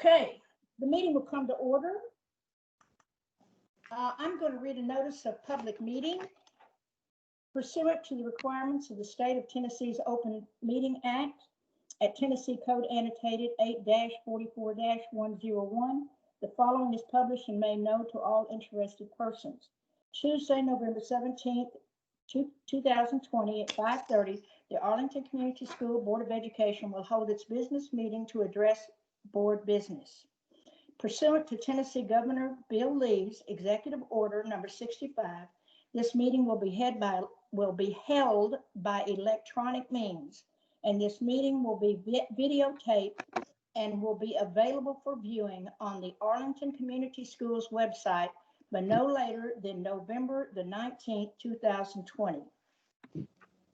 Okay, the meeting will come to order. I'm going to read a notice of public meeting. Pursuant to the requirements of the State of Tennessee's Open Meeting Act at Tennessee Code Annotated 8-44-101, the following is published and made known to all interested persons. Tuesday, November 17th, 2020 at 5:30, the Arlington Community School Board of Education will hold its business meeting to address board business. Pursuant to Tennessee Governor Bill Lee's Executive Order number 65, this meeting will be held by electronic means, and this meeting will be videotaped and will be available for viewing on the Arlington Community Schools website but no later than November the 19th, 2020.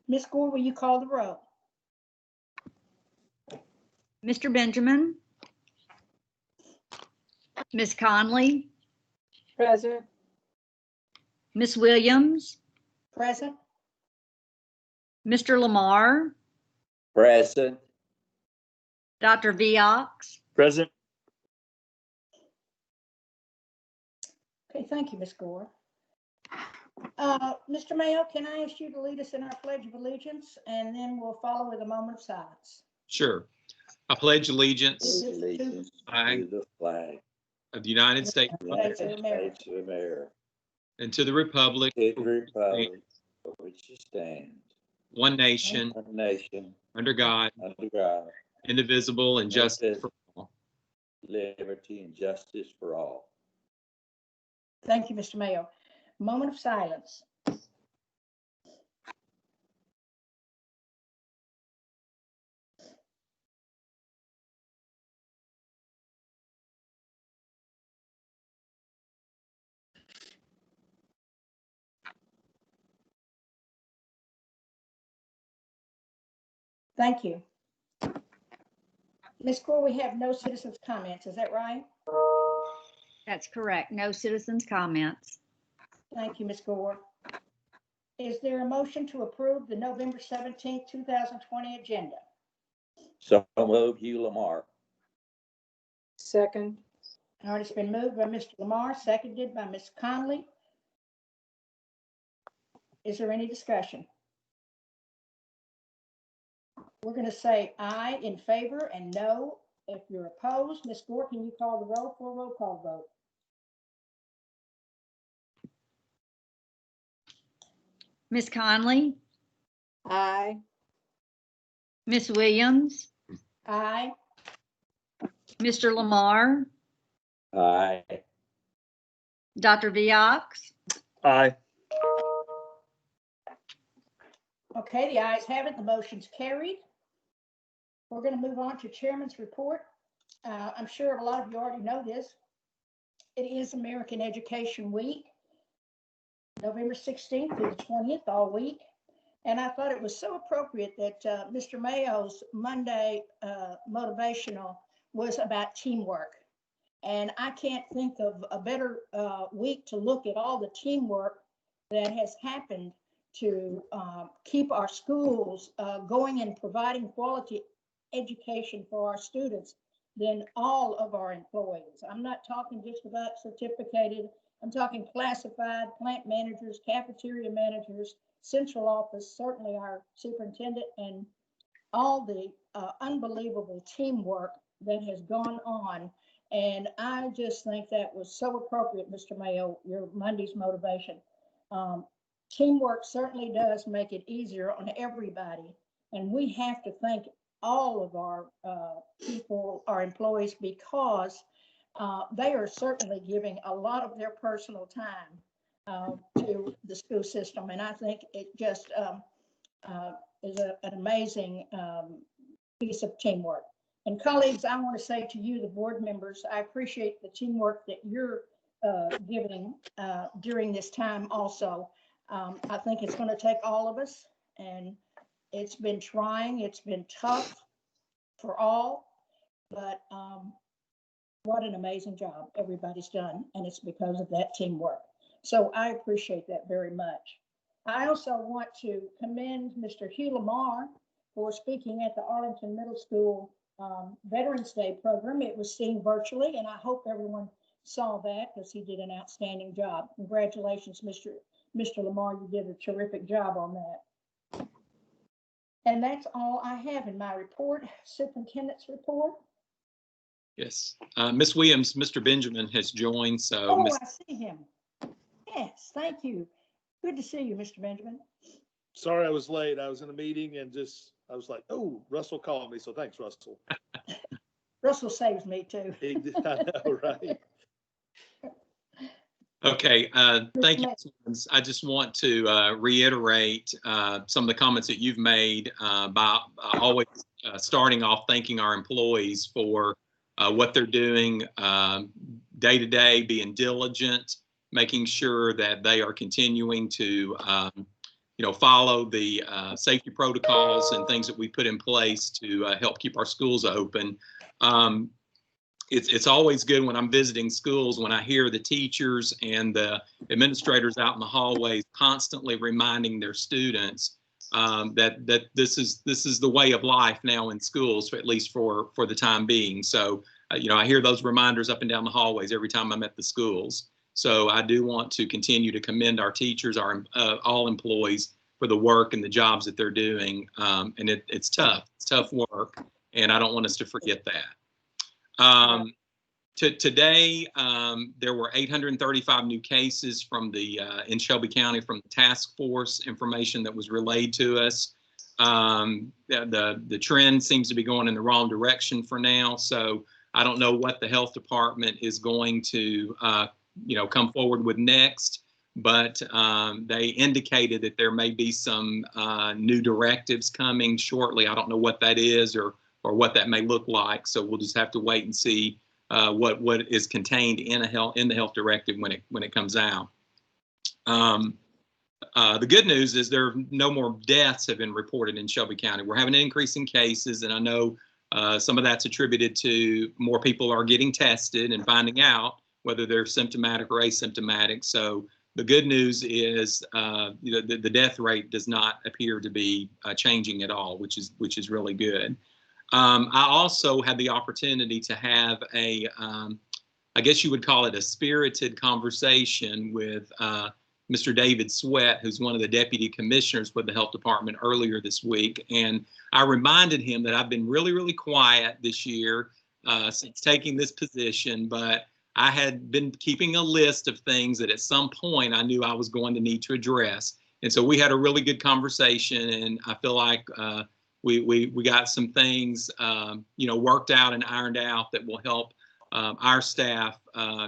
Ms. Gore, will you call the roll? Mr. Benjamin? Ms. Conley? Present. Ms. Williams? Present. Mr. Lamar? Present. Dr. Viox? Present. Okay, thank you, Ms. Gore. Mr. Mayo, can I ask you to lead us in our Pledge of Allegiance, and then we'll follow with a moment of silence. Sure. I pledge allegiance To the flag of the United States of the United States of America and to the republic, to the republic for which it stands, one nation, one nation, under God, indivisible, and justice for all. liberty and justice for all. Thank you, Mr. Mayo. Moment of silence. Thank you. Ms. Gore, we have no citizens' comments. Is that right? That's correct. No citizens' comments. Thank you, Ms. Gore. Is there a motion to approve the November 17th, 2020 agenda? So moved, Hugh Lamar. Second. All right, it's been moved by Mr. Lamar, seconded by Ms. Conley. Is there any discussion? We're going to say aye in favor and no if you're opposed. Ms. Gore, can you call the roll for a roll call vote? Ms. Conley? Aye. Ms. Williams? Aye. Mr. Lamar? Aye. Dr. Viox? Aye. Okay, the ayes have it. The motion's carried. We're going to move on to Chairman's report. I'm sure a lot of you already know this. It is American Education Week, November 16th through the 20th, all week. And I thought it was so appropriate that Mr. Mayo's Monday motivational was about teamwork. And I can't think of a better week to look at all the teamwork that has happened to keep our schools going and providing quality education for our students than all of our employees. I'm not talking just about certificated. I'm talking classified, plant managers, cafeteria managers, central office, certainly our superintendent, and all the unbelievable teamwork that has gone on. And I just think that was so appropriate, Mr. Mayo, your Monday's motivation. Teamwork certainly does make it easier on everybody. And we have to thank all of our people, our employees, because they are certainly giving a lot of their personal time to the school system. And I think it just is an amazing piece of teamwork. And colleagues, I want to say to you, the board members, I appreciate the teamwork that you're giving during this time also. I think it's going to take all of us, and it's been trying, it's been tough for all, but what an amazing job everybody's done, and it's because of that teamwork. So I appreciate that very much. I also want to commend Mr. Hugh Lamar for speaking at the Arlington Middle School Veterans Day program. It was seen virtually, and I hope everyone saw that because he did an outstanding job. Congratulations, Mr. Lamar. You did a terrific job on that. And that's all I have in my report. Superintendent's report. Yes. Ms. Williams, Mr. Benjamin has joined, so Oh, Ms. I see him. Yes, thank you. Good to see you, Mr. Benjamin. Sorry I was late. I was in a meeting and I was like, oh, Russell called me. So thanks, Russell. Russell saves me too. I know, right? Okay, thank you, Ms. Williams. I just want to reiterate some of the comments that you've made by always starting off thanking our employees for what they're doing day to day, being diligent, making sure that they are continuing to follow the safety protocols and things that we put in place to help keep our schools open. It's always good when I'm visiting schools when I hear the teachers and the administrators out in the hallways constantly reminding their students that this is the way of life now in schools, at least for the time being. So I hear those reminders up and down the hallways every time I'm at the schools. So I do want to continue to commend our teachers, our all employees for the work and the jobs that they're doing. And it's tough. It's tough work, and I don't want us to forget that. Today, there were 835 new cases from in Shelby County from the task force information that was relayed to us. The trend seems to be going in the wrong direction for now. So I don't know what the health department is going to come forward with next, but they indicated that there may be some new directives coming shortly. I don't know what that is or what that may look like. So we'll just have to wait and see what is contained in the health directive when it comes out. The good news is there are no more deaths have been reported in Shelby County. We're having an increase in cases, and I know some of that's attributed to more people are getting tested and finding out whether they're symptomatic or asymptomatic. So the good news is the death rate does not appear to be changing at all, which is really good. I also had the opportunity to have I guess you would call it a spirited conversation with Mr. David Sweat, who's one of the deputy commissioners with the health department earlier this week. And I reminded him that I've been really, really quiet this year since taking this position, but I had been keeping a list of things that at some point I knew I was going to need to address. And so we had a really good conversation, and I feel like we got some things worked out and ironed out that will help our staff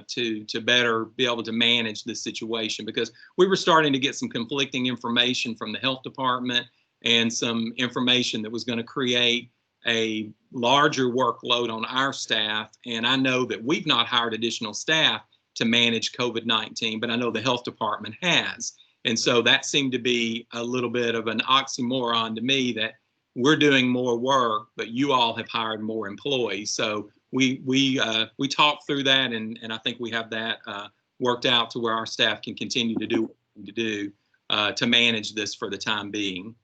to better be able to manage this situation, because we were starting to get some conflicting information from the health department and some information that was going to create a larger workload on our staff. And I know that we've not hired additional staff to manage COVID-19, but I know the health department has. And so that seemed to be a little bit of an oxymoron to me, that we're doing more work, but you all have hired more employees. So we talked through that, and I think we have that worked out to where our staff can continue to do what we need to do to manage this for the time being.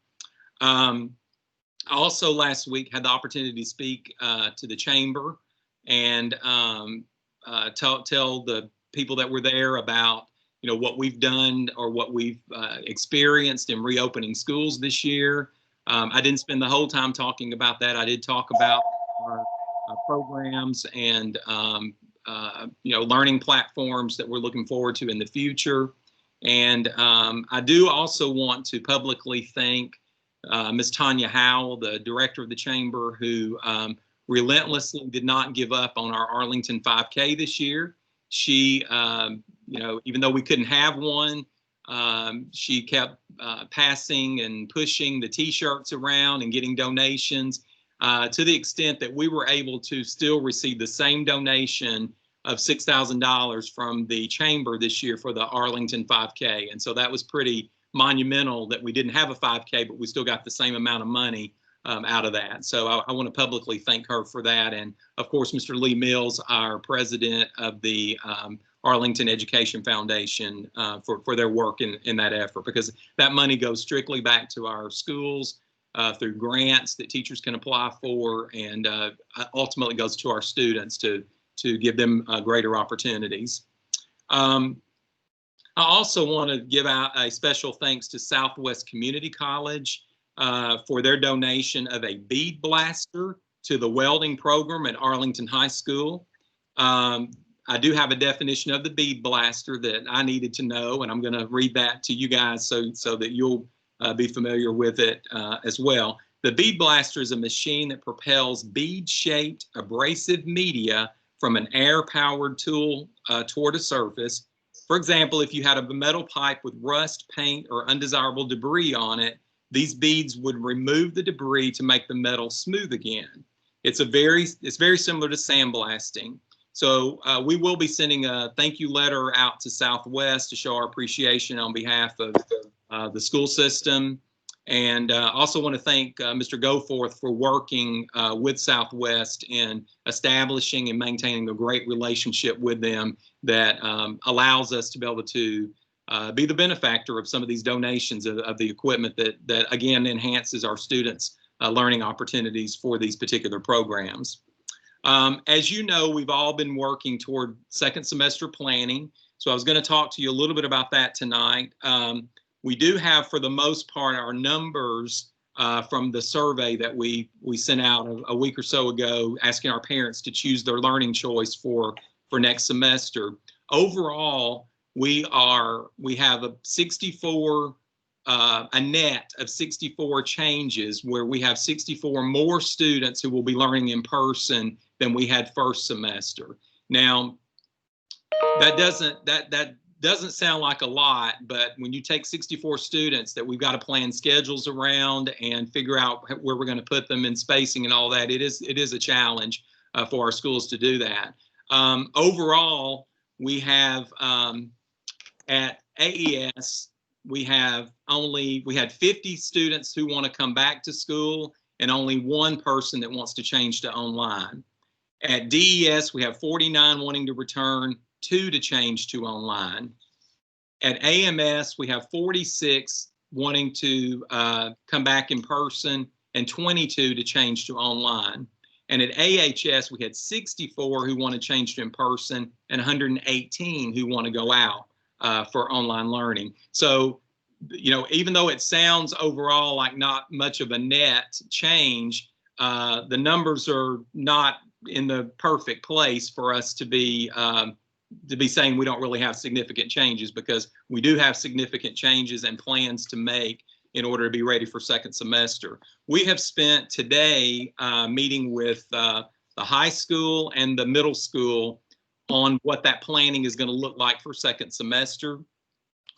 I also last week had the opportunity to speak to the chamber and tell the people that were there about what we've done or what we've experienced in reopening schools this year. I didn't spend the whole time talking about that. I did talk about our programs and learning platforms that we're looking forward to in the future. And I do also want to publicly thank Ms. Tanya Howell, the director of the chamber, who relentlessly did not give up on our Arlington 5K this year. She, even though we couldn't have one, she kept passing and pushing the t-shirts around and getting donations to the extent that we were able to still receive the same donation of $6,000 from the chamber this year for the Arlington 5K. And so that was pretty monumental that we didn't have a 5K, but we still got the same amount of money out of that. So I want to publicly thank her for that. And of course, Mr. Lee Mills, our president of the Arlington Education Foundation, for their work in that effort, because that money goes strictly back to our schools through grants that teachers can apply for, and ultimately goes to our students to give them greater opportunities. I also want to give out a special thanks to Southwest Community College for their donation of a bead blaster to the welding program at Arlington High School. I do have a definition of the bead blaster that I needed to know, and I'm going to read that to you guys so that you'll be familiar with it as well. The bead blaster is a machine that propels bead-shaped abrasive media from an air-powered tool toward a surface. For example, if you had a metal pipe with rust, paint, or undesirable debris on it, these beads would remove the debris to make the metal smooth again. It's very similar to sandblasting. So we will be sending a thank you letter out to Southwest to show our appreciation on behalf of the school system. And also want to thank Mr. Goforth for working with Southwest in establishing and maintaining a great relationship with them that allows us to be able to be the benefactor of some of these donations of the equipment that again enhances our students' learning opportunities for these particular programs. As you know, we've all been working toward second semester planning. So I was going to talk to you a little bit about that tonight. We do have, for the most part, our numbers from the survey that we sent out a week or so ago, asking our parents to choose their learning choice for next semester. Overall, we have a 64, a net of 64 changes where we have 64 more students who will be learning in person than we had first semester. Now, that doesn't sound like a lot, but when you take 64 students that we've got to plan schedules around and figure out where we're going to put them in spacing and all that, it is a challenge for our schools to do that. Overall, we have at AES, we had 50 students who want to come back to school and only one person that wants to change to online. At DES, we have 49 wanting to return, 2 to change to online. At AMS, we have 46 wanting to come back in person and 22 to change to online. And at AHS, we had 64 who want to change to in person and 118 who want to go out for online learning. So, you know, even though it sounds overall like not much of a net change, the numbers are not in the perfect place for us to be saying we don't really have significant changes, because we do have significant changes and plans to make in order to be ready for second semester. We have spent today meeting with the high school and the middle school on what that planning is going to look like for second semester.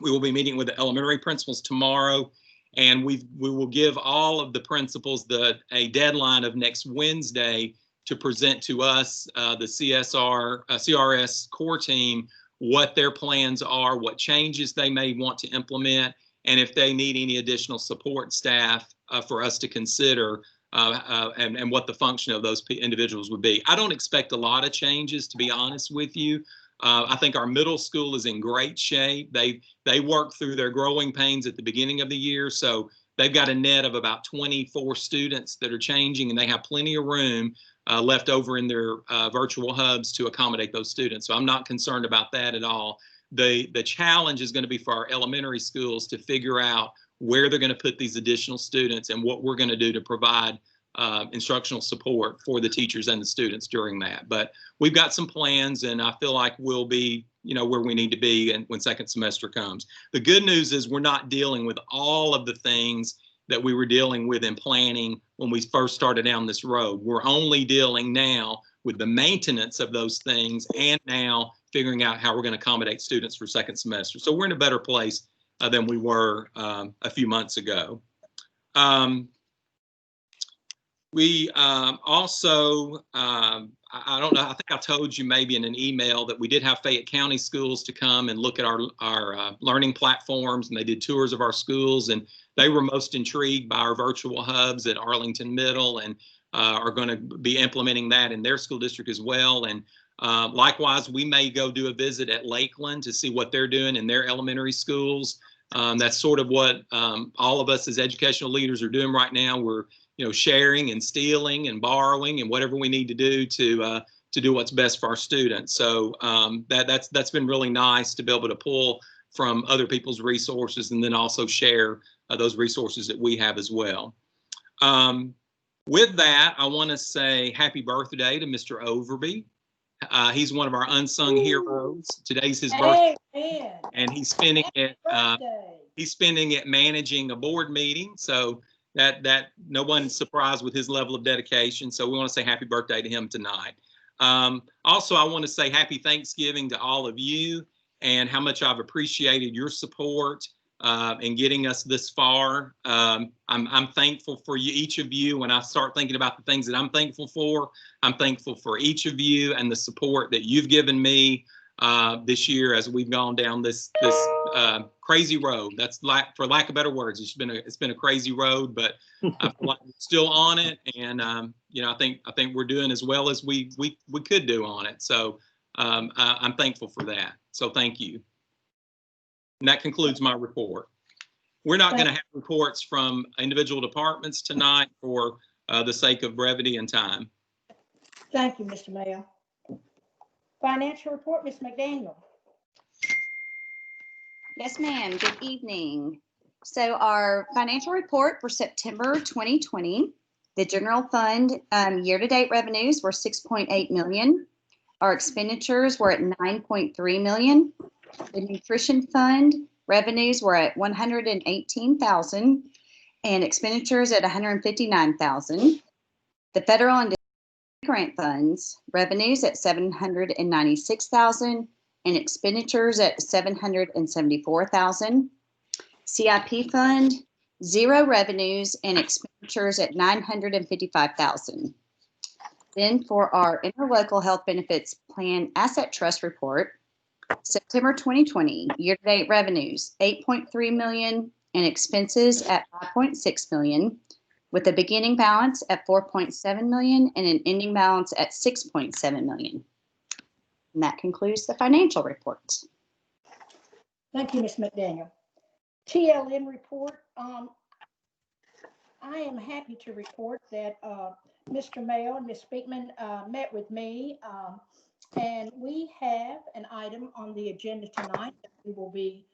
We will be meeting with the elementary principals tomorrow, and we will give all of the principals a deadline of next Wednesday to present to us, the CRS core team, what their plans are, what changes they may want to implement, and if they need any additional support staff for us to consider, and what the function of those individuals would be. I don't expect a lot of changes, to be honest with you. I think our middle school is in great shape. They worked through their growing pains at the beginning of the year, so they've got a net of about 24 students that are changing, and they have plenty of room left over in their virtual hubs to accommodate those students. So I'm not concerned about that at all. The challenge is going to be for our elementary schools to figure out where they're going to put these additional students and what we're going to do to provide instructional support for the teachers and the students during that. But we've got some plans, and I feel like we'll be, you know, where we need to be and when second semester comes. The good news is we're not dealing with all of the things that we were dealing with in planning when we first started down this road. We're only dealing now with the maintenance of those things and now figuring out how we're going to accommodate students for second semester. So we're in a better place than we were a few months ago. We also, I don't know, I think I told you maybe in an email that we did have Fayette County schools to come and look at our learning platforms, and they did tours of our schools, and they were most intrigued by our virtual hubs at Arlington Middle, and are going to be implementing that in their school district as well. And likewise, we may go do a visit at Lakeland to see what they're doing in their elementary schools. That's sort of what all of us as educational leaders are doing right now. We're, sharing and stealing and borrowing and whatever we need to do to do what's best for our students. So that's been really nice to be able to pull from other people's resources and then also share those resources that we have as well. With that, I want to say happy birthday to Mr. Overby. He's one of our unsung heroes. Today's his birthday, Amen. and he's spending it. Birthday. He's spending it managing a board meeting. So that no one's surprised with his level of dedication. So we want to say happy birthday to him tonight. Also, I want to say happy Thanksgiving to all of you and how much I've appreciated your support in getting us this far. I'm thankful for you, each of you. When I start thinking about the things that I'm thankful for each of you and the support that you've given me this year as we've gone down this crazy road. That's for lack of better words, it's been a crazy road, but I feel like we're still on it, and I think we're doing as well as we could do on it. So I'm thankful for that. So thank you. And that concludes my report. We're not going to have reports from individual departments tonight for the sake of brevity and time. Thank you, Mr. Mayo. Financial report, Ms. McDaniel. Yes, ma'am. Good evening. So our financial report for September 2020, the general fund year-to-date revenues were $6.8 million. Our expenditures were at $9.3 million. The nutrition fund revenues were at $118,000 and expenditures at $159,000. The federal and grant funds revenues at $796,000 and expenditures at $774,000. CIP fund, 0 revenues and expenditures at $955,000. Then for our interlocal health benefits plan asset trust report, September 2020 year-to-date revenues $8.3 million and expenses at $5.6 million, with a beginning balance at $4.7 million and an ending balance at $6.7 million. And that concludes the financial report. Thank you, Ms. McDaniel. TLM report. I am happy to report that Mr. Mayo and Ms. Speakman met with me, and we have an item on the agenda tonight that we will be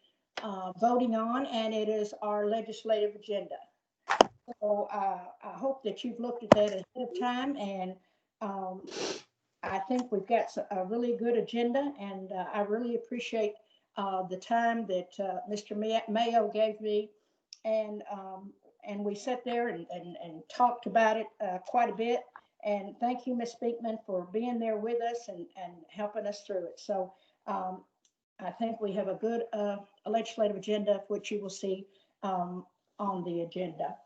voting on, and it is our legislative agenda. So I hope that you've looked at that ahead of time, and I think we've got a really good agenda, and I really appreciate the time that Mr. Mayo gave me, and we sat there and talked about it quite a bit. And thank you, Ms. Speakman, for being there with us and helping us through it. So I think we have a good legislative agenda, which you will see on the agenda.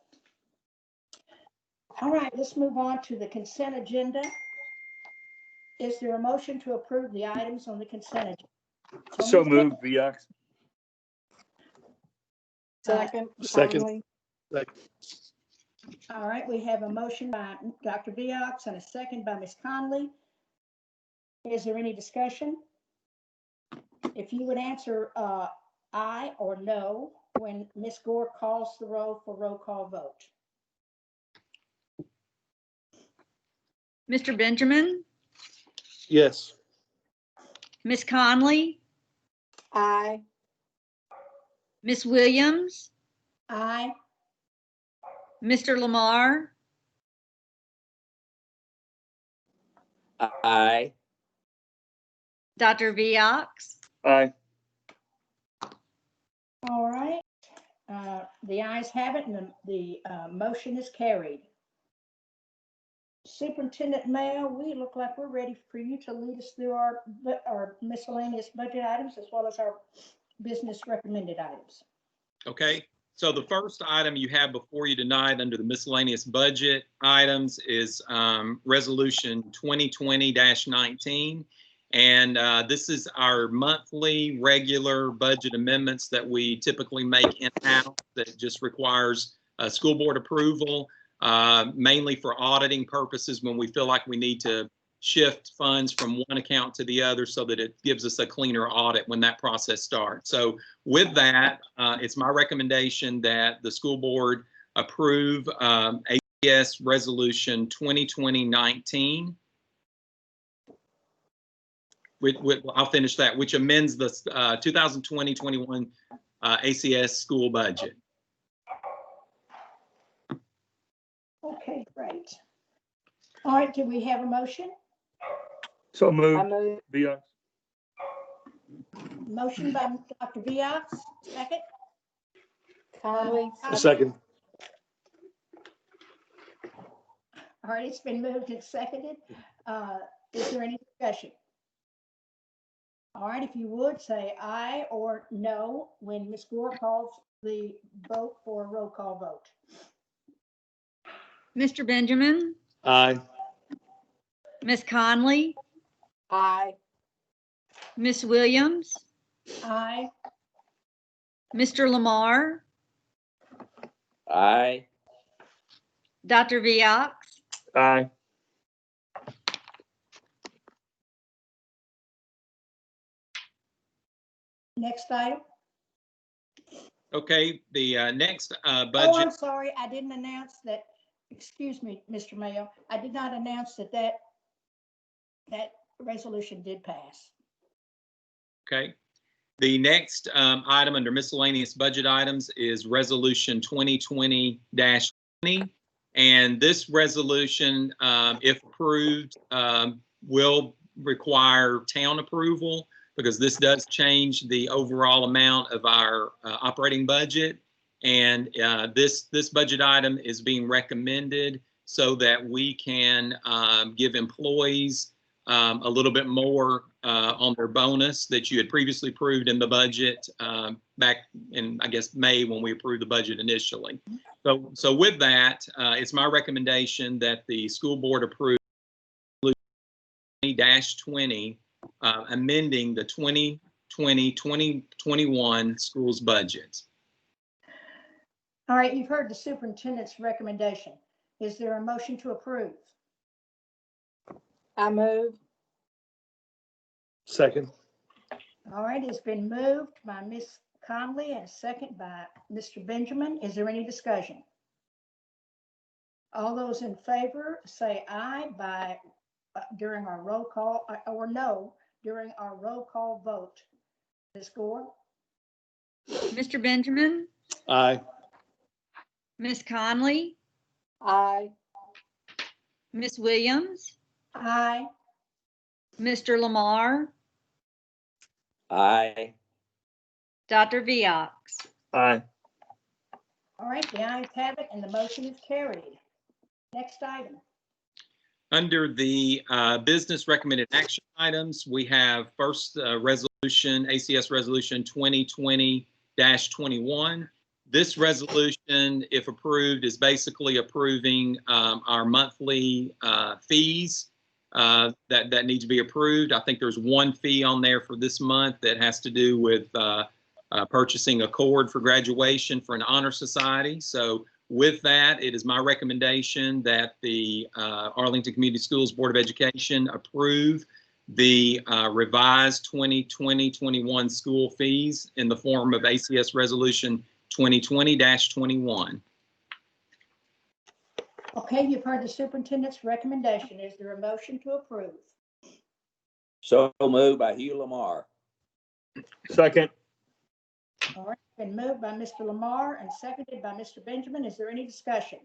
All right, let's move on to the consent agenda. Is there a motion to approve the items on the consent agenda? So moved, Viox. Second. Second. Conley. All right, we have a motion by Dr. Viox and a second by Ms. Conley. Is there any discussion? If you would answer aye or no when Ms. Gore calls the roll for roll call vote. Mr. Benjamin, Yes. Ms. Conley, Aye. Ms. Williams, Aye. Mr. Lamar, Aye. Dr. Viox. Aye. All right. The ayes have it, and the motion is carried. Superintendent Mayo, we look like we're ready for you to lead us through our miscellaneous budget items as well as our business recommended items. Okay, so the first item you have before you tonight under the miscellaneous budget items is Resolution 2020-19. And this is our monthly regular budget amendments that we typically make in-house that just requires school board approval, mainly for auditing purposes when we feel like we need to shift funds from one account to the other so that it gives us a cleaner audit when that process starts. So with that, it's my recommendation that the school board approve ACS Resolution 2020-19. I'll finish that, which amends the 2020-21 ACS school budget. Okay, great. All right, do we have a motion? So I moved, move. Biox. Motion by Dr. Viox, second. Conley. Second. All right, it's been moved and seconded. Is there any discussion? All right, if you would say aye or no when Ms. Gore calls the vote for a roll call vote. Mr. Benjamin, Aye. Ms. Conley, Aye. Ms. Williams, Aye. Mr. Lamar, Aye. Dr. Viox, Aye. Next item. Okay, the next Oh, budget. I'm sorry, I didn't announce that. Excuse me, Mr. Mayo. I did not announce that resolution did pass. Okay. The next item under miscellaneous budget items is Resolution 2020-20. And this resolution, if approved, will require town approval because this does change the overall amount of our operating budget. And this budget item is being recommended so that we can give employees a little bit more on their bonus that you had previously approved in the budget back in, I guess, May when we approved the budget initially. So with that, it's my recommendation that the school board approve 20-20, amending the 2020-2021 schools budget. All right, you've heard the superintendent's recommendation. Is there a motion to approve? I move. Second. All right, it's been moved by Ms. Conley and second by Mr. Benjamin. Is there any discussion? All those in favor say aye by during our roll call or no during our roll call vote. Ms. Gore? Mr. Benjamin, Aye. Ms. Conley, Aye. Ms. Williams, Aye. Mr. Lamar, Aye. Dr. Viox. Aye. All right, the ayes have it and the motion is carried. Next item. Under the business recommended action items, we have first resolution, ACS Resolution 2020-21. This resolution, if approved, is basically approving our monthly fees that need to be approved. I think there's one fee on there for this month that has to do with purchasing a cord for graduation for an honor society. So with that, it is my recommendation that the Arlington Community Schools Board of Education approve the revised 2020-21 school fees in the form of ACS Resolution 2020-21. Okay, you've heard the superintendent's recommendation. Is there a motion to approve? So moved by Hugh Lamar. Second. All right, been moved by Mr. Lamar and seconded by Mr. Benjamin. Is there any discussion?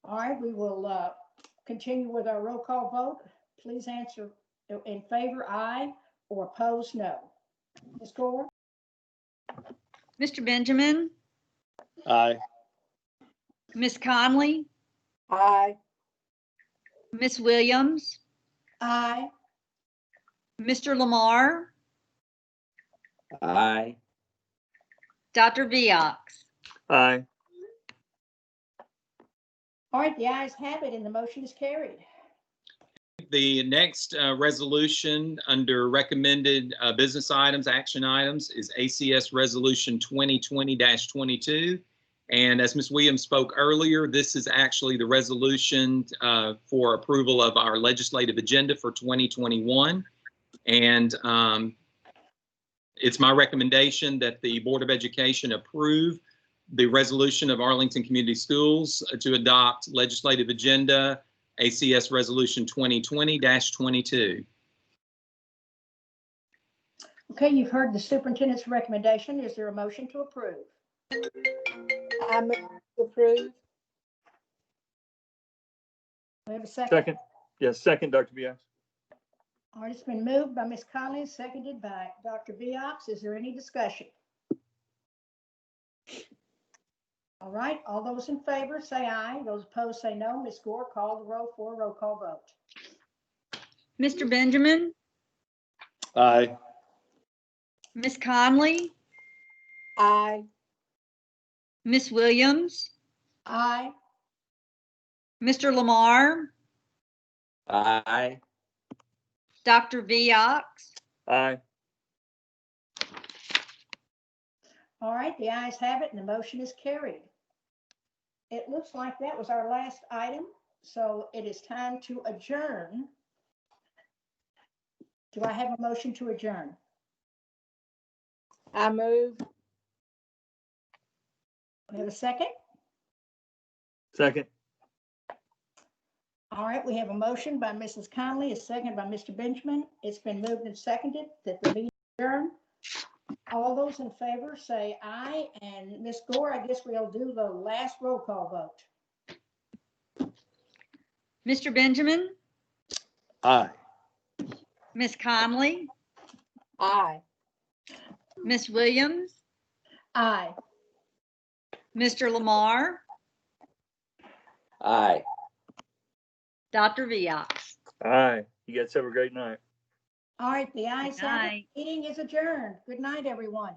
All right, we will continue with our roll call vote. Please answer in favor, aye, or opposed, no. Ms. Gore? Mr. Benjamin, Aye. Ms. Conley, Aye. Ms. Williams, Aye. Mr. Lamar, Aye. Dr. Viox. Aye. All right, the ayes have it and the motion is carried. The next resolution under recommended business items, action items, is ACS Resolution 2020-22. And as Ms. Williams spoke earlier, this is actually the resolution for approval of our legislative agenda for 2021. And it's my recommendation that the Board of Education approve the resolution of Arlington Community Schools to adopt legislative agenda ACS Resolution 2020-22. Okay, you've heard the superintendent's recommendation. Is there a motion to approve? I move to approve. We have a second? Second. Yes, second, Dr. Bias. All right, it's been moved by Ms. Conley, seconded by Dr. Biox. Is there any discussion? All right, all those in favor say aye. Those opposed say no. Ms. Gore, call the roll for a roll call vote. Mr. Benjamin, Aye. Ms. Conley, Aye. Ms. Williams, Aye. Mr. Lamar, Aye. Dr. Viox, Aye. All right, the ayes have it and the motion is carried. It looks like that was our last item, so it is time to adjourn. Do I have a motion to adjourn? I move. We have a second? Second. All right, we have a motion by Mrs. Conley, a second by Mr. Benjamin. It's been moved and seconded that the meeting adjourn. All those in favor say aye, and Ms. Gore, I guess we'll do the last roll call vote. Mr. Benjamin, Aye. Ms. Conley, Aye. Ms. Williams, Aye. Mr. Lamar, Aye. Dr. Viox. Aye. You guys have a great night. All right, the ayes have it. night. Meeting is adjourned. Good night, everyone.